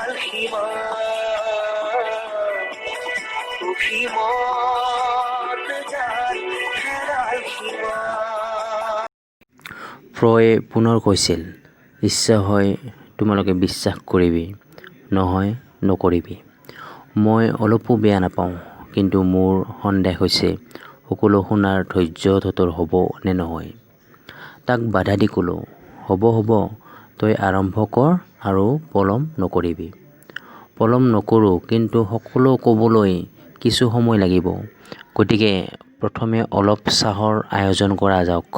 হেৰাল সীমা অভিমত যাৰ হেৰাল সীমা। ফ্ৰয়ে পুনৰ কৈছিল, ইচ্ছা হয় তোমালোকে বিশ্বাস কৰিবি, নহয় নকৰিবি। মই অলপো বেয়া নাপাওঁ, কিন্তু মোৰ সন্দেহ হৈছে সকলো শুনাৰ ধৈৰ্য ততৰ হ'ব নে নহয়। তাক বাধা দি ক'লোঁ, হ'ব, তই আৰম্ভ কৰ আৰু পলম নকৰিবি। পলম নকৰোঁ, কিন্তু সকলো ক'বলৈ কিছু সময় লাগিব। গতিকে প্ৰথমে অলপ চাহৰ আয়োজন কৰা যাওক।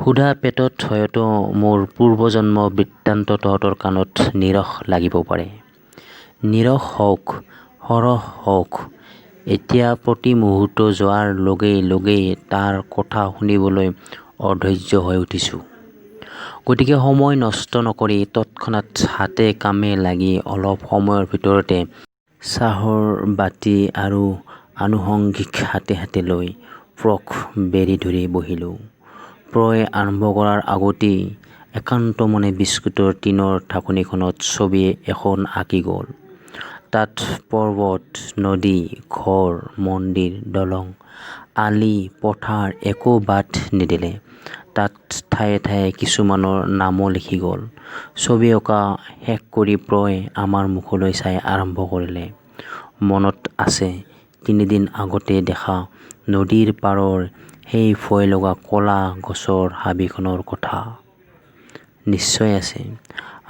সুধা পেটত হয়তো মোৰ পূৰ্বজন্ম বৃত্তান্ত তহঁতৰ কাণত নিৰস লাগিব পাৰে। নিৰস হওক, সৰহ হওক, এতিয়া প্ৰতি মুহূৰ্ত যোৱাৰ লগেই তাৰ কথা শুনিবলৈ অধৈৰ্য হৈ উঠিছোঁ। গতিকে সময় নষ্ট নকৰি তৎক্ষণাৎ হাতে কামে লাগি অলপ সময়ৰ ভিতৰতে চাহৰ বাতি আৰু আনুষংগিক হাতে লৈ ফ্ৰক বেৰি ধৰি বহিলোঁ। ফ্ৰয়ে আৰম্ভ কৰাৰ আগতেই একান্তমনে বিস্কুটৰ টিনৰ ঢাকনিখনত ছবি এখন আঁকি গ'ল। তাত পৰ্বত, নদী, ঘৰ, মন্দিৰ, দলং, আলি, পথাৰ একো বাদ নিদিলে। তাত ঠায়ে ঠায়ে কিছুমানৰ নামো লিখি গ'ল। ছবি অঁকা শেষ কৰি ফ্ৰয়ে আমাৰ মুখলৈ চাই আৰম্ভ কৰিলে, মনত আছে ৩ দিন আগতে দেখা নদীৰ পাৰৰ সেই ভয় লগা ক'লা গছৰ হাবিখনৰ কথা? নিশ্চয় আছে।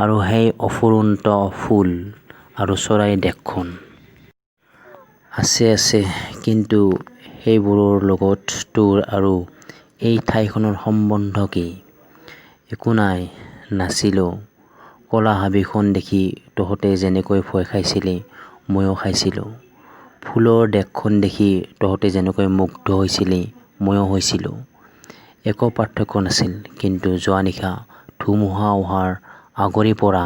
আৰু সেই অফুৰন্ত ফুল আৰু চৰাইৰ দেশখন? আছে, কিন্তু সেইবোৰৰ লগত তোৰ আৰু এই ঠাইখনৰ সম্বন্ধ কি? একো নাই, নাছিলো। ক'লা হাবিখন দেখি তহঁতে যেনেকৈ ভয় খাইছিলি, ময়ো খাইছিলোঁ। ফুলৰ দেশখন দেখি তহঁতে যেনেকৈ মুগ্ধ হৈছিলি, ময়ো হৈছিলোঁ। একো পাৰ্থক্য নাছিল। কিন্তু যোৱা নিশা ধুমুহা অহাৰ আগৰে পৰা,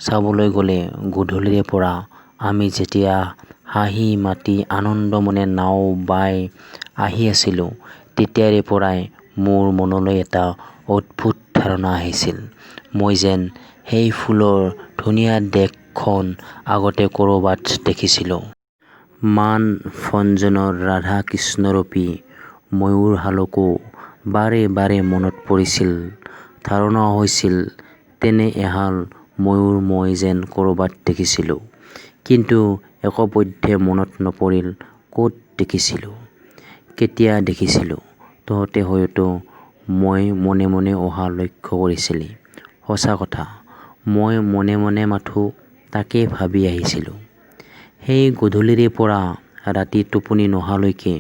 চাবলৈ গ'লে গধূলিৰে পৰা, আমি যেতিয়া হাঁহি মাতি আনন্দমনে নাও বাই আহি আছিলোঁ, তেতিয়াৰে পৰাই মোৰ মনলৈ এটা অদ্ভুত ধাৰণা আহিছিল, মই যেন সেই ফুলৰ ধুনীয়া দেশখন আগতে ক'ৰবাত দেখিছিলোঁ। মান ভঞ্জনৰ ৰাধা কৃষ্ণৰূপী ময়ূৰহালকো বাৰে বাৰে মনত পৰিছিল। ধাৰণা হৈছিল তেনে এহাল ময়ূৰ মই যেন ক'ৰবাত দেখিছিলোঁ। কিন্তু একপধ্যে মনত নপৰিল ক'ত দেখিছিলোঁ, কেতিয়া দেখিছিলোঁ। তহঁতে হয়তো মই মনে মনে অহা লক্ষ্য কৰিছিলি। সঁচা কথা, মই মনে মনে মাথো তাকেই ভাবি আহিছিলোঁ। সেই গধূলিৰে পৰা ৰাতি টোপনি নহালৈকে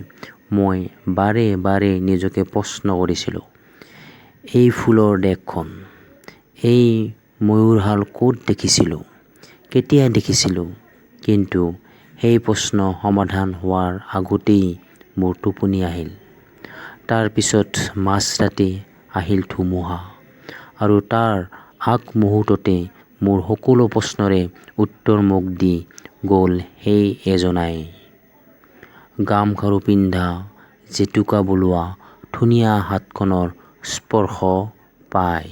মই বাৰে বাৰে নিজকে প্ৰশ্ন কৰিছিলোঁ, এই ফুলৰ দেশখন, এই ময়ূৰহাল ক'ত দেখিছিলোঁ, কেতিয়া দেখিছিলোঁ। কিন্তু সেই প্ৰশ্ন সমাধান হোৱাৰ আগতেই মোৰ টোপনি আহিল। তাৰ পিছত মাজৰাতি আহিল ধুমুহা, আৰু তাৰ আগ মুহূৰ্ততে মোৰ সকলো প্ৰশ্নৰে উত্তৰ মোক দি গ'ল সেই এজনাই। গামখাৰু পিন্ধা, জেতুকা বোলোৱা ধুনীয়া হাতখনৰ স্পৰ্শ পাই।